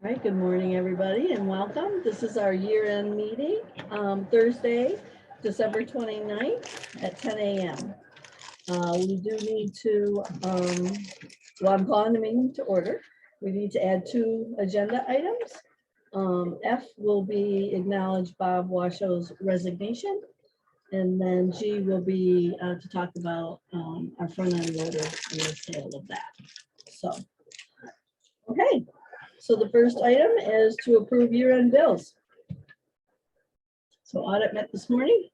All right, good morning, everybody, and welcome. This is our year-end meeting, Thursday, December 29th at 10 a.m. We do need to, well, I'm calling the meeting to order. We need to add 2 agenda items. F will be acknowledge Bob Washoe's resignation, and then G will be to talk about our front-end loader and the sale of that. So, okay. So the first item is to approve year-end bills. So audit met this morning.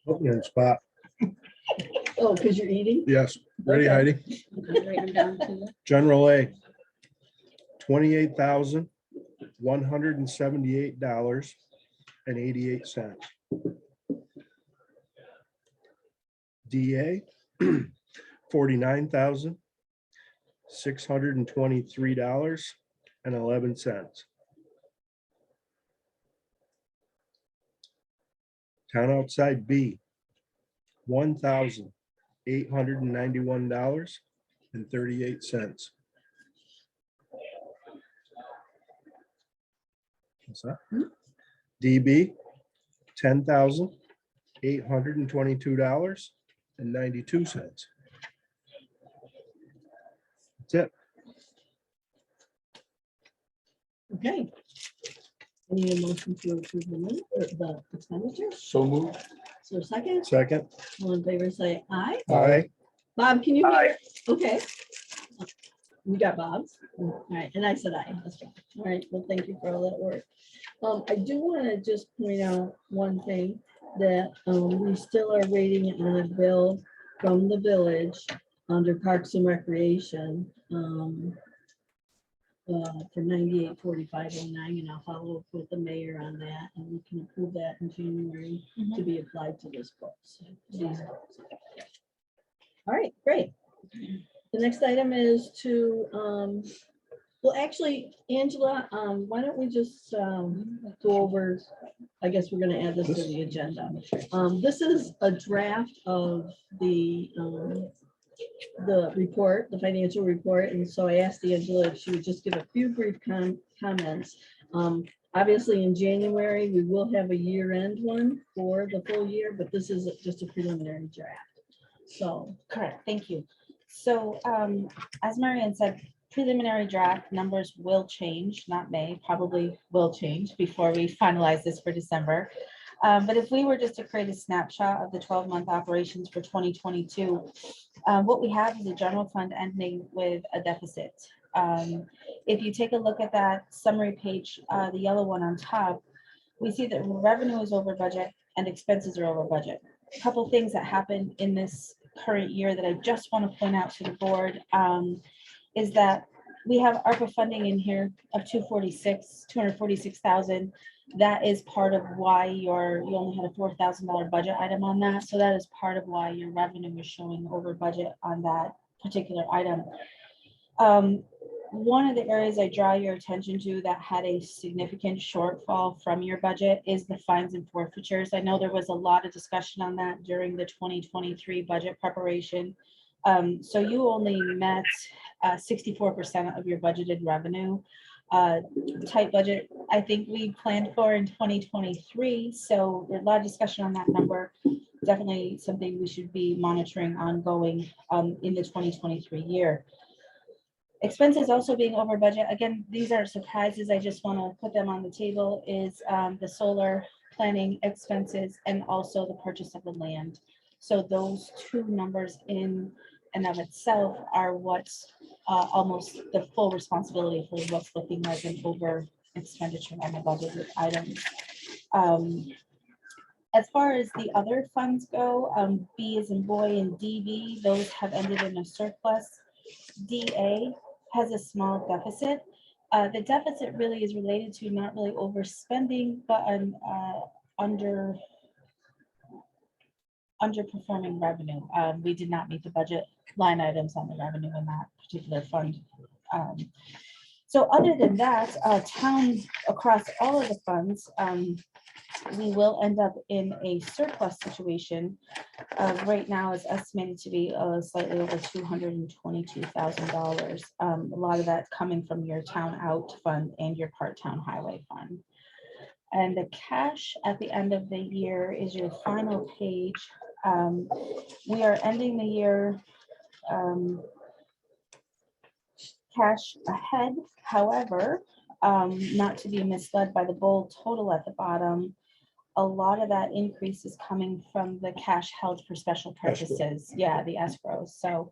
Oh, you're in spot. Oh, because you're eating? Yes. Ready, Okay. Heidi? General A, $28,178.88. DA, $49,623.11. Town outside B, $1,891.38. What's that? DB, $10,822.92. That's it. Okay. I need a motion to approve the expenditure. So moved. So second, Second. all in favor, say aye. Aye. Bob, can you hear? Okay. You got Bob's. All right, and I said aye. That's right. All right, well, thank you for all that work. I do want to just point out one thing, that we still are waiting on a bill from the village under Parks and Recreation for 984509, and I'll follow up with the mayor on that, and we can approve that in January to be applied to this book. So, all right, great. The next item is to, well, actually, Angela, why don't we just go over, I guess we're gonna add this to the agenda. This is a draft of the report, the financial report, and so I asked Angela if she would just give a few brief comments. Obviously, in January, we will have a year-end one for the full year, but this is just a preliminary draft. So, Correct, thank you. So as Marianne said, preliminary draft numbers will change, not may, probably will change before we finalize this for December. But if we were just to create a snapshot of the 12-month operations for 2022, what we have is a general fund ending with a deficit. If you take a look at that summary page, the yellow one on top, we see that revenue is over budget and expenses are over budget. A couple things that happened in this current year that I just want to point out to the board is that we have ARPA funding in here of 246,000. That is part of why you only had a $4,000 budget item on that. So that is part of why your revenue is showing over budget on that particular item. One of the areas I draw your attention to that had a significant shortfall from your budget is the fines and forfeitures. I know there was a lot of discussion on that during the 2023 budget preparation. So you only met 64% of your budgeted revenue. Tight budget, I think we planned for in 2023. So there's a lot of discussion on that number. Definitely something we should be monitoring ongoing in the 2023 year. Expenses also being over budget. Again, these aren't surprises. I just want to put them on the table. Is the solar planning expenses and also the purchase of the land. So those 2 numbers in and of itself are what's almost the full responsibility for what's looking like an over expenditure on the budgeted items. As far as the other funds go, B as in boy and DB, those have ended in a surplus. DA has a small deficit. The deficit really is related to not really overspending, but an underperforming revenue. We did not meet the budget line items on the revenue in that particular fund. So other than that, town across all of the funds, we will end up in a surplus situation. Right now is estimated to be slightly over $222,000. A lot of that's coming from your town out fund and your part-town highway fund. And the cash at the end of the year is your final page. We are ending the year cash ahead. However, not to be misled by the bold total at the bottom, a lot of that increase is coming from the cash held for special purposes. Yeah, the escrows. So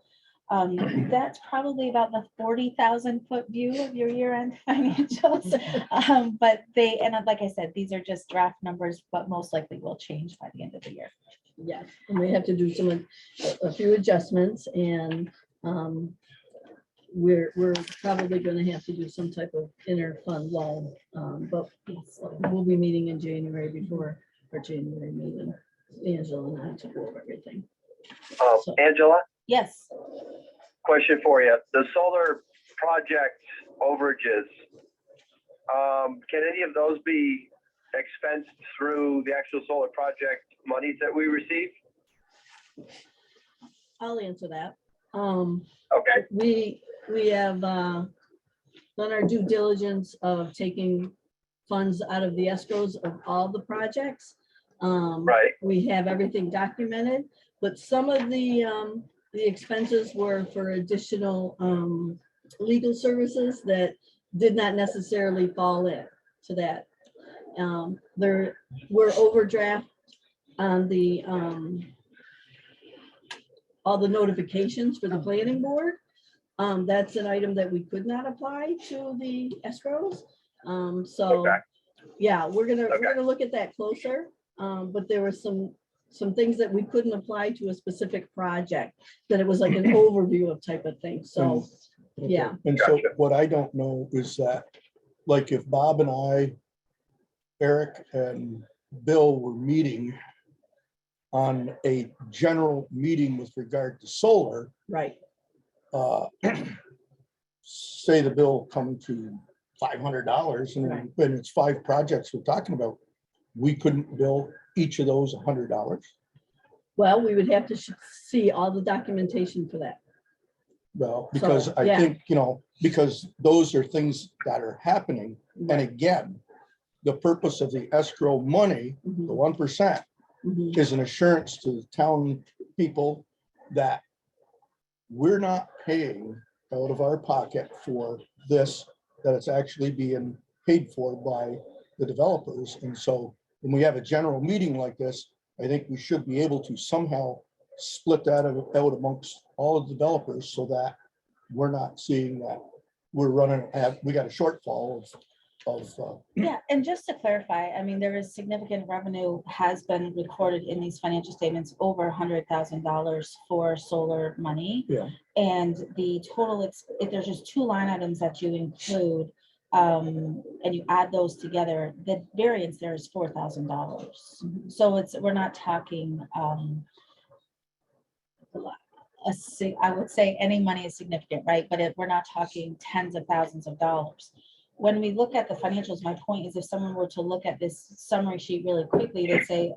that's probably about the 40,000 foot view of your year-end financials. But and like I said, these are just draft numbers, but most likely will change by the end of the year. Yeah, and we have to do a few adjustments, and we're probably going to have to do some type of inter-fund loan, but we'll be meeting in January before our January meeting. Angela and I to go over everything. So- Angela, Yes. question for you. The solar project overages, can any of those be expensed through the actual solar project monies that we receive? I'll answer that. Okay, We have done our due diligence of taking funds out of the escrows of all the projects. right. We have everything documented, but some of the expenses were for additional legal services that did not necessarily fall in to that. There were overdraft on the all the notifications for the planning board. That's an item that we could not apply to the escrows. So Okay. yeah, we're gonna look at that closer. But there were some things that we couldn't apply to a specific project, that it was like an overview of type of thing. So Okay. yeah. And so Gotcha. what I don't know is that, like, if Bob and I, Eric and Bill were meeting on a general meeting with regard to solar, Right. say the bill come to $500 Right. and when it's 5 projects we're talking about, we couldn't bill each of those $100. Well, we would have to see all the documentation for that. Well, because So, I yeah. think, because those are things that are happening. And again, the purpose of the escrow money, the Mhm, 1%, mhm. is an assurance to the town people that we're not paying out of our pocket for this, that it's actually being paid for by the developers. And so when we have a general meeting like this, I think we should be able to somehow split that out amongst all the developers so that we're not seeing that we got a shortfall of Yeah, and just to clarify, I mean, there is significant revenue has been recorded in these financial statements, over $100,000 for solar money. Yeah. And the total, if there's just 2 line items that you include, and you add those together, the variance there is $4,000. So we're not talking, I would say any money is significant, right? But we're not talking tens of thousands of dollars. When we look at the financials, my point is, if someone were to look at this summary sheet really quickly, they'd say,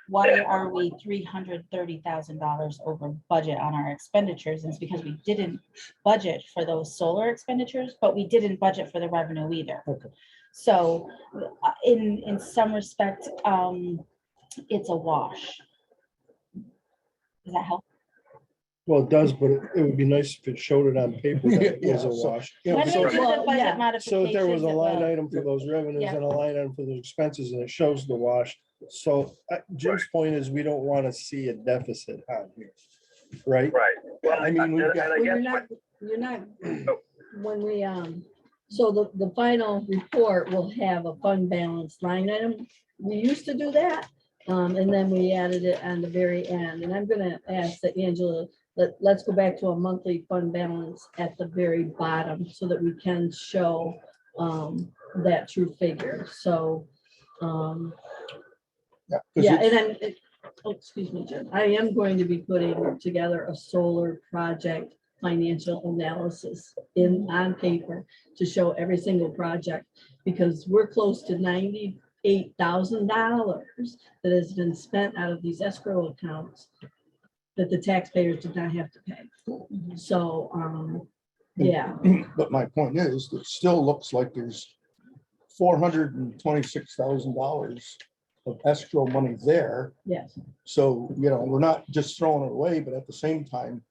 why are we $330,000 over budget on our expenditures? And it's because we didn't budget for those solar expenditures, but we didn't budget for the revenue either. Okay. So in some respect, it's a wash. Does that help? Well, it does, but it would be nice if it showed it on paper that it was a Yeah, so- wash. When we So do the well, budget yeah. modifications. so if there was a it line will. item for those revenues Yeah. and a line item for those expenses, and it shows the wash. So Jim's point is, we don't want to see a deficit on here, right? Right. Well, I mean, we've and got- I Well, guess you're not, Oh. when we, so the final report will have a fund balance line item. We used to do that, and then we added it on the very end. And I'm gonna ask that Angela, let's go back to a monthly fund balance at the very bottom so that we can show that true figure. So, Yeah. 'cause yeah, it's- and excuse me, Jim, I am going to be putting together a solar project financial analysis on paper to show every single project, because we're close to 90 $8,000 that has been spent out of these escrow accounts that the taxpayers did not have to pay. So, yeah, But my point is, it still looks like there's $426,000 of escrow money there. yes, So, we're not just throwing it away, but at the same time,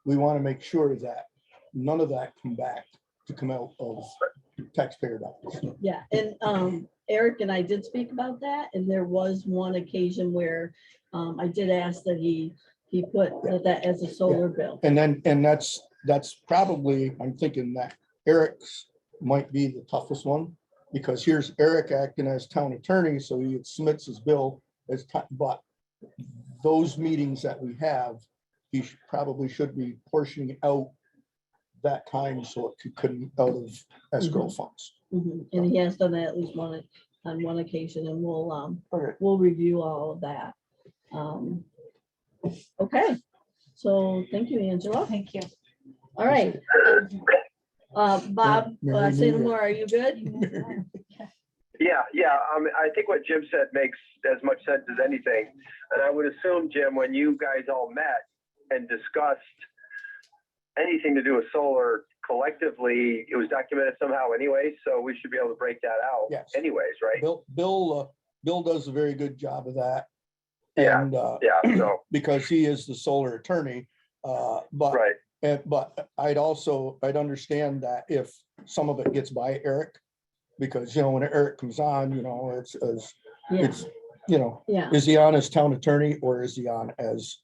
we want to make sure that none of that come out of taxpayer dollars. yeah. And Eric and I did speak about that, and there was one occasion where I did ask that he put that as a solar bill. And that's probably, I'm thinking that Eric's might be the toughest one, because here's Eric acting as town attorney, so he submits his bill as, but those meetings that we have, he probably should be portioning out that time so it could come out of escrow funds. Mhm. And he has done that at least on one occasion, and Okay. we'll review all of that. Okay, so thank you, Angela. Thank you. All right. Bob, Mary say no Lou. more. Are you good? Yeah. I think what Jim said makes as much sense as anything. And I would assume, Jim, when you guys all met and discussed anything to do with solar collectively, it was documented somehow anyway, so we should be able to break that out Yes. anyways, right? Bill does a very good job of that. Yeah. And Yeah, so, because he is the solar attorney, but right, but I'd understand that if some of it gets by Eric, because, when Eric comes on, it's, Yeah, it's, yeah, is he on as town attorney or is he on as,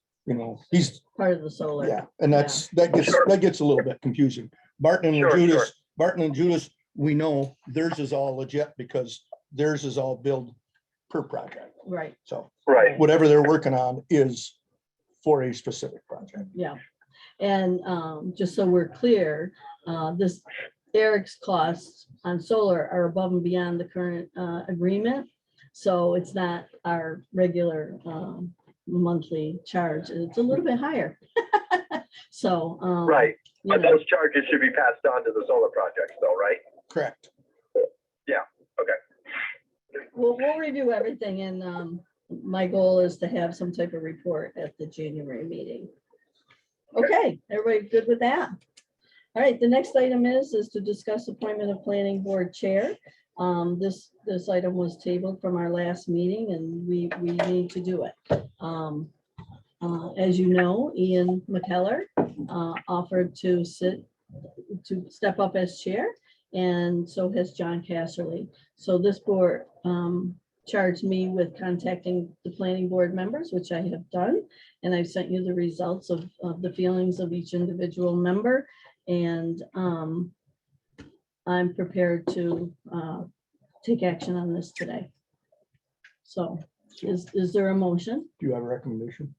he's, part of the solar. yeah, and that gets a little bit confusing. Barton and Sure, Judas, sure. Barton and Judas, we know theirs is all legit because theirs is all billed per project. Right, So right. whatever they're working on is for a specific project. yeah. And just so we're clear, this Eric's costs on solar are above and beyond the current agreement. So it's not our regular monthly charge. It's a little bit higher. So. Right, you but know, those charges should be passed on to the solar projects though, right? Correct. we'll review everything, and my goal is to have some type of report at the January meeting. Okay, everybody good with that? All right, the next item is to discuss appointment of planning board chair. This item was tabled from our last meeting, and we need to do it. As you know, Ian McKellar offered to step up as chair, and so has John Casserly. So this board charged me with contacting the planning board members, which I have done. And I've sent you the results of the feelings of each individual member. And I'm prepared to take action on this today. So is there a motion? Do you have a recommendation?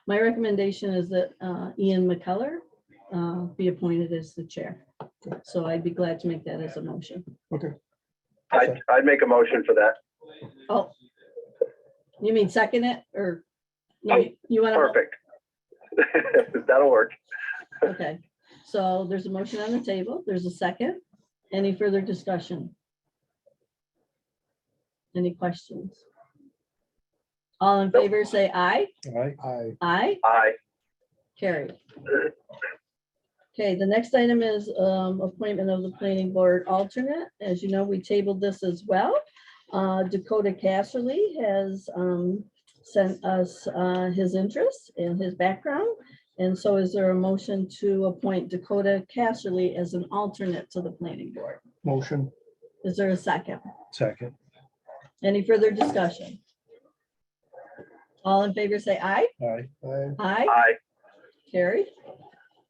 My recommendation is that Ian McKellar be appointed as the chair. So I'd be glad to make that as a motion. Okay. I'd make a motion for that. Oh, you mean second it, or no, you want to? Perfect. That'll work. Okay, so there's a motion on the table. There's a second. Any further discussion? Any questions? All in favor, say aye. All right. Aye, Aye. carried. Okay, the next item is appointment of the planning board alternate. As you know, we tabled this as well. Dakota Casserly has sent us his interest and his background. And so is there a motion to appoint Dakota Casserly as an alternate to the planning board? Motion. Is there a second? Second. Any further discussion? All in favor, say aye. All right. Aye, Aye. carried.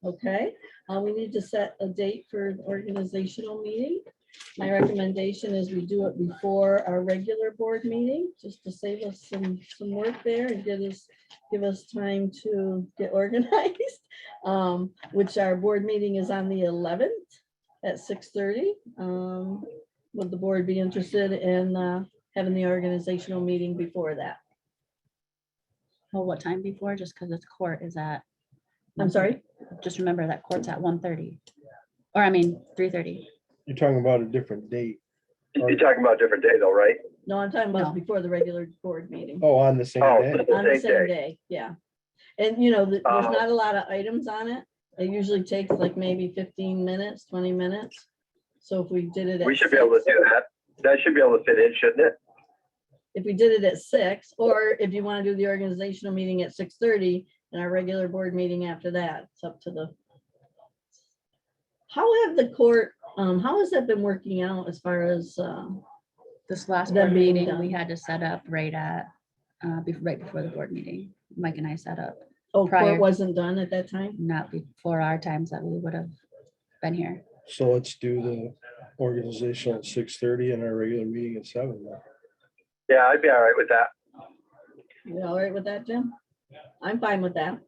Okay, we need to set a date for the organizational meeting. My recommendation is we do it before our regular board meeting, just to save us some work there and give us time to get organized. Which our board meeting is on the 11th at 6:30. Would the board be interested in having the organizational meeting before that? Well, what time before? Just because it's court is at. I'm sorry? Just remember that court's at 1:30. Or I mean, 3:30. You're talking about a different date. You're talking about a different day though, right? No, I'm talking about No. before the regular board meeting. Oh, on the same Oh, day. On the same same day. day, yeah. And you know, there's Oh. not a lot of items on it. It usually takes like maybe 15 minutes, 20 minutes. So if we did it at We should be able to 6, do that. That should be able to fit in, shouldn't it? if we did it at 6, or if you want to do the organizational meeting at 6:30 and our regular board meeting after that, it's up to the. How have the court, how has that been working out as far as, This last Them board being meeting, we done. had to set up right at, right before the board meeting. Mike and I set up, oh, prior. court wasn't done at that time? not before our times that we would have been here. So let's do the organizational at 6:30 and our regular meeting at 7. then. Yeah, I'd be all right with that. You all right with that, Jim? I'm fine with that.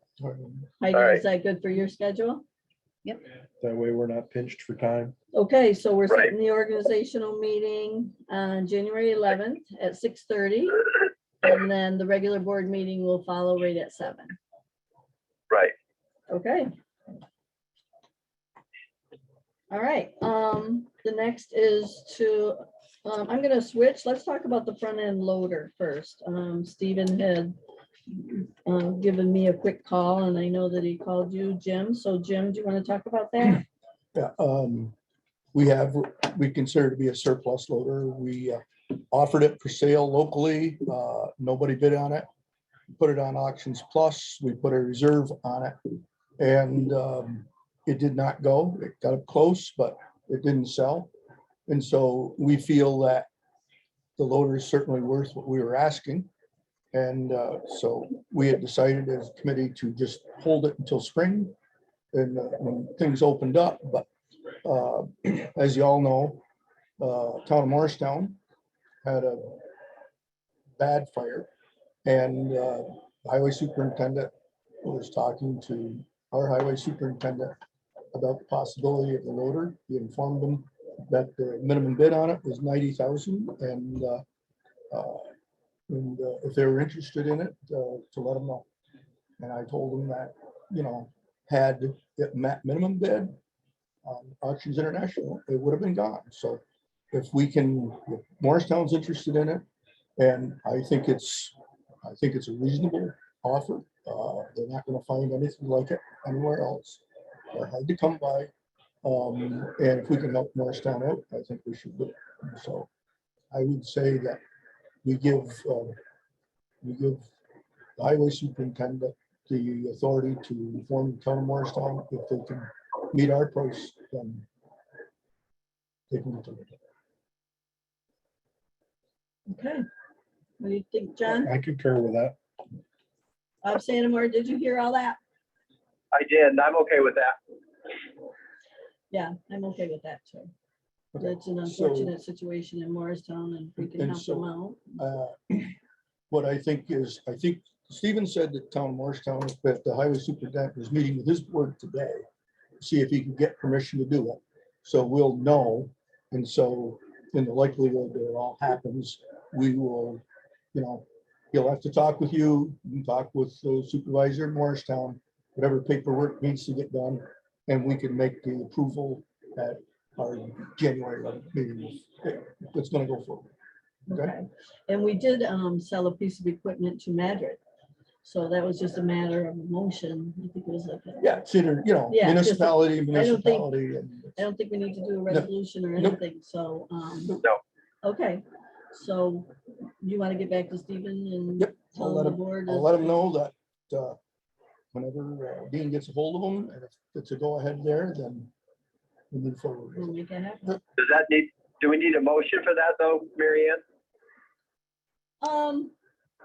Heidi, right. is that good for your schedule? That way we're not pinched for time. Okay, so we're Right. setting the organizational meeting on January 11th at 6:30. And then the regular board meeting will follow right at 7. Right. Okay. All right, the next is to, I'm gonna switch. Let's talk about the front end loader first. Stephen had given me a quick call and I know that he called you, Jim. So Jim, do you want to talk about that? Yeah, we consider it to be a surplus loader. We offered it for sale locally. Nobody bid on it. Put it on Auctions Plus. We put a reserve on it. And it did not go. It got up close, but it didn't sell. And so we feel that the loader is certainly worth what we were asking. And so we had decided as a committee to just hold it until spring and when things opened up. But as you all know, town of Morristown had a bad fire, and the highway superintendent was talking to our highway superintendent about the possibility of the loader. He informed them that the minimum bid on it was 90,000, and if they were interested in it, to let them know. And I told them that, you know, had it met minimum bid on Auctions International, it would have been gone. So if Morristown's interested in it, and I think it's a reasonable offer. They're not gonna find anything like it anywhere else. They're hard to come by. And if we can help Morristown out, I think we should do it. So I would say that we give the highway superintendent the authority to inform the town of Morristown if they can meet our price, then they can do it. Okay. What do you think, John? I concur with that. Santamore, did you hear all that? I did, and I'm okay with that. Yeah, I'm okay with that too. Okay, It's an so- unfortunate situation in Morristown and we can And help them so- out. What I think Stephen said that town of Morristown, that the highway superintendent was meeting with his board today, see if he can get permission to do it. So we'll know. And so in the likelihood that it all happens, we will, you know, he'll have to talk with you, and talk with the supervisor in Morristown, whatever paperwork needs to get done, and we can make the approval at our January 11th meeting. It's gonna go forward. Okay. Okay. And we did sell a piece of equipment to Madrid. So that was just a matter of motion. I think it was like, Yeah, it's either, you know, Yeah, just- municipality, think- municipality. And I don't think we need to do a resolution or Nope. anything, so, No. okay. So you want to get back to Stephen and Yep, I'll tell let the him, board? I'll let him know that whenever Dean gets a hold of him, and if it's a go ahead there, then we move forward. We'll make it happen. Do we need a motion for that though, Mary Ann?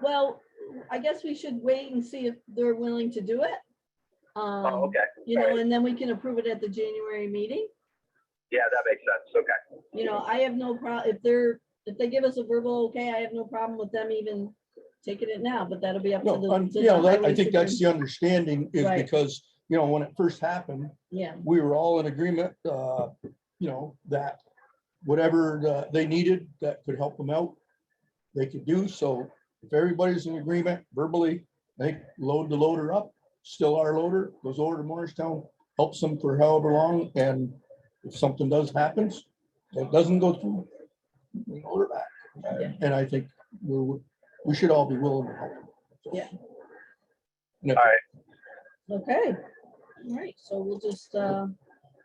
Well, I guess we should wait and see if they're willing to do it. Oh, okay. You know, and then we can approve it at the January meeting. Yeah, that makes sense. Okay. You know, I have no problem, if they give us a verbal, okay, I have no problem with them even taking it now, but that'll be up to No, the. to you know, the I highway think that's the super- understanding is Right. because, you know, when it first happened, Yeah, we were all in agreement, you know, that whatever they needed that could help them out, they could do. So if everybody's in agreement verbally, they load the loader up, still our loader, goes over to Morristown, helps them for however long. And if something does happens, it doesn't go through, we load it back. Yeah. And I think we should all be willing to help. Yeah. And if- All right. Okay, all right, so we'll just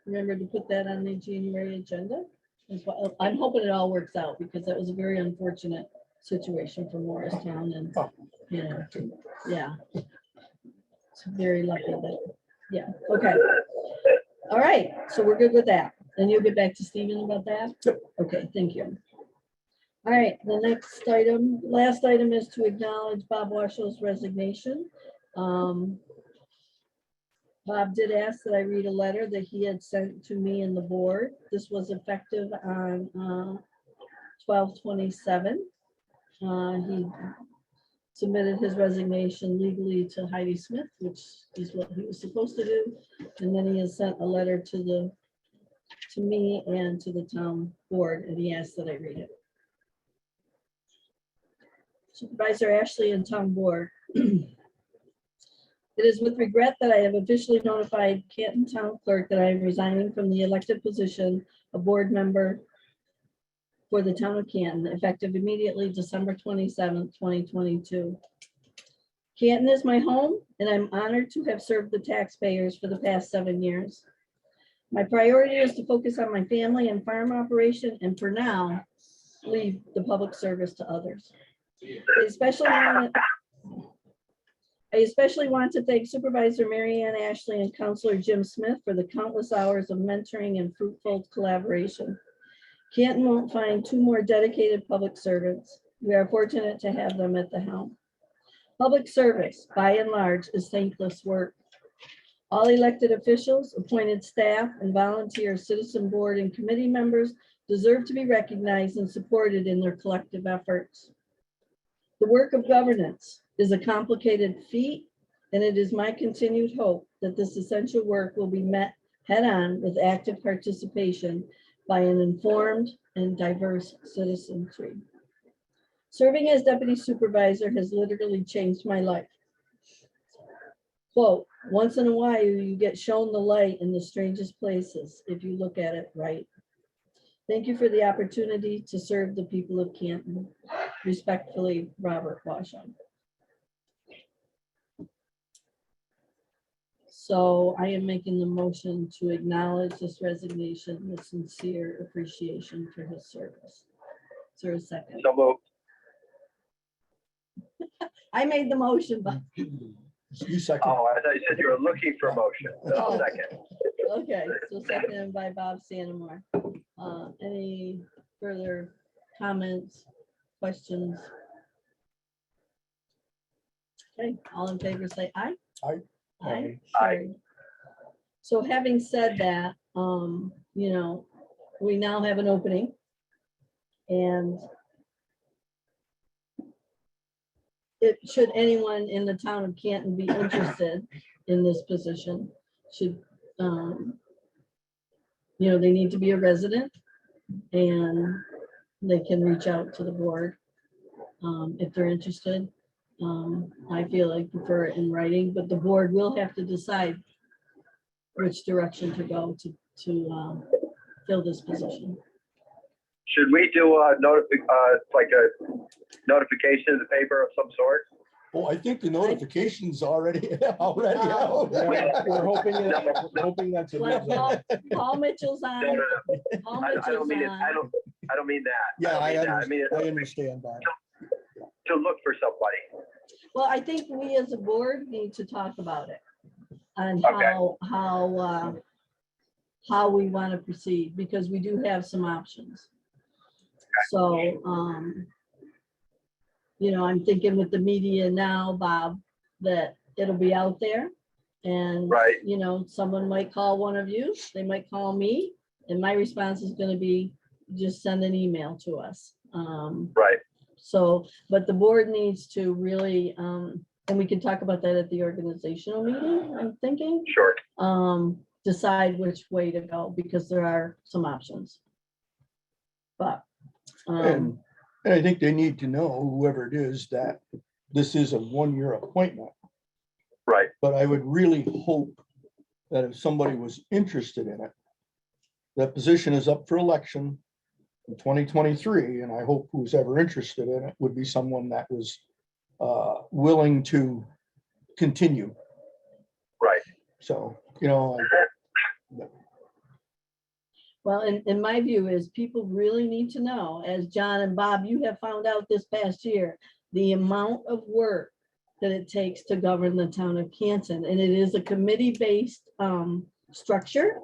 remember to put that on the January agenda as well. I'm hoping it all works out because that was a very unfortunate situation for Morristown and, you know, yeah. It's very lucky that, yeah, okay. All right, so we're good with that. And you'll get back to Stephen about that? Yep. Okay, thank you. All right, the next item, last item is to acknowledge Bob Washoe's resignation. Bob did ask that I read a letter that he had sent to me and the board. This was effective on 12/27. He submitted his resignation legally to Heidi Smith, which is what he was supposed to do. And then he has sent a letter to me and to the town board, and he asked that I read it. Supervisor Ashley and town board. It is with regret that I have officially notified Canton Town Clerk that I am resigning from the elected position of board member for the town of Canton, effective immediately December 27th, 2022. Canton is my home, and I'm honored to have served the taxpayers for the past 7 years. My priority is to focus on my family and farm operation, and for now, leave the public service to others. I especially want to thank Supervisor Mary Ann Ashley and Counselor Jim Smith for the countless hours of mentoring and fruitful collaboration. Canton won't find two more dedicated public servants. We are fortunate to have them at the helm. Public service, by and large, is thankless work. All elected officials, appointed staff, and volunteer citizen board and committee members deserve to be recognized and supported in their collective efforts. The work of governance is a complicated feat, and it is my continued hope that this essential work will be met head-on with active participation by an informed and diverse citizenry. Serving as deputy supervisor has literally changed my life. Quote, once in a while you get shown the light in the strangest places if you look at it right. Thank you for the opportunity to serve the people of Canton. Respectfully, Robert Washoe. So I am making the motion to acknowledge this resignation with sincere appreciation for his service. Is there a second? So moved. I made the motion, but, You second. Oh, I thought you said you were looking for a motion. Oh. Second. okay, so seconded by Bob Sanamore. Any further comments, questions? Okay, all in favor, say aye. Aye. Aye. Aye. Carried. So having said that, you know, we now have an opening. And should anyone in the town of Canton be interested in this position, should, you know, they need to be a resident and they can reach out to the board if they're interested. I feel I prefer it in writing, but the board will have to decide which direction to go to fill this position. Should we do a like a notification in the paper of some sort? Oh, I think the notification's already out. Yeah, we're hoping that's a Well, bit. Paul Mitchell's No, on. no, no. Paul I don't Mitchell's mean it. on. I don't mean that. Yeah, I I don't mean that. I mean understand that. to look for somebody. Well, I think we as a board need to talk about it on Okay. how we want to proceed, because we do have some options. So, you know, I'm thinking with the media now, Bob, that it'll be out there. And, Right. you know, someone might call one of you, they might call me, and my response is going to be, just send an email to us. Right. So, but the board needs to really, and we can talk about that at the organizational meeting, I'm thinking, Sure. decide which way to go, because there are some options. But, And I think they need to know, whoever it is, that this is a one-year appointment. Right. But I would really hope that if somebody was interested in it, that position is up for election in 2023, and I hope who's ever interested in it would be someone that was willing to continue. Right. So, you know, Well, and my view is people really need to know, as John and Bob, you have found out this past year, the amount of work that it takes to govern the town of Canton. And it is a committee-based structure.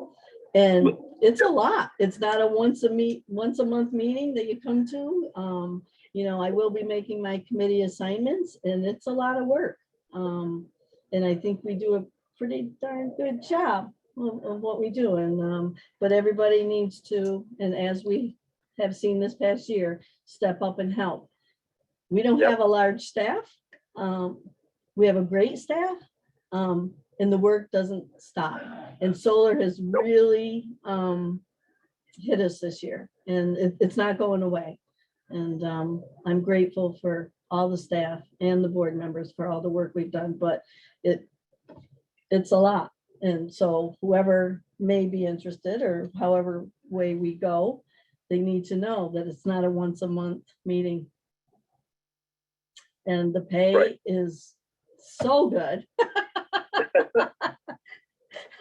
And it's a lot. It's not a once a month meeting that you come to. You know, I will be making my committee assignments and it's a lot of work. And I think we do a pretty darn good job of what we do. And but everybody needs to, and as we have seen this past year, step up and help. We don't Yep. have a large staff. We have a great staff. And the work doesn't stop. And solar has really hit us this year, and it's not going away. And I'm grateful for all the staff and the board members for all the work we've done, but it's a lot. And so whoever may be interested, or however way we go, they need to know that it's not a once a month meeting. And the pay Right. is so good.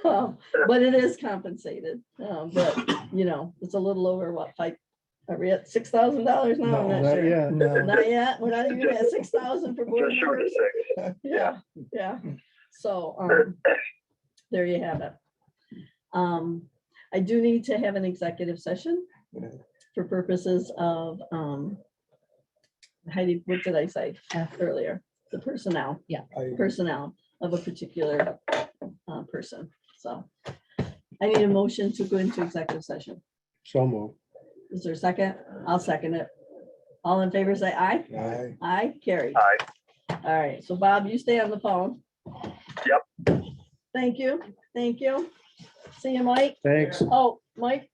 But it is compensated, but you know, it's a little over what, are we at $6,000 now? I'm No, not not sure. yet. no, Not yet, we're not even at 6,000 for board Just short of members. 6. Yeah, yeah, so, there you have it. I do need to have an executive session for purposes of, Heidi, what did I say earlier? The personnel. Personnel of a particular person. So I need a motion to go into executive session. So move. Is there a second? I'll second it. All in favor, say aye. I- Aye, carried. Aye. All right, so Bob, you stay on the phone. Yep. Thank you, thank you. See you, Mike. Thanks. Oh, Mike,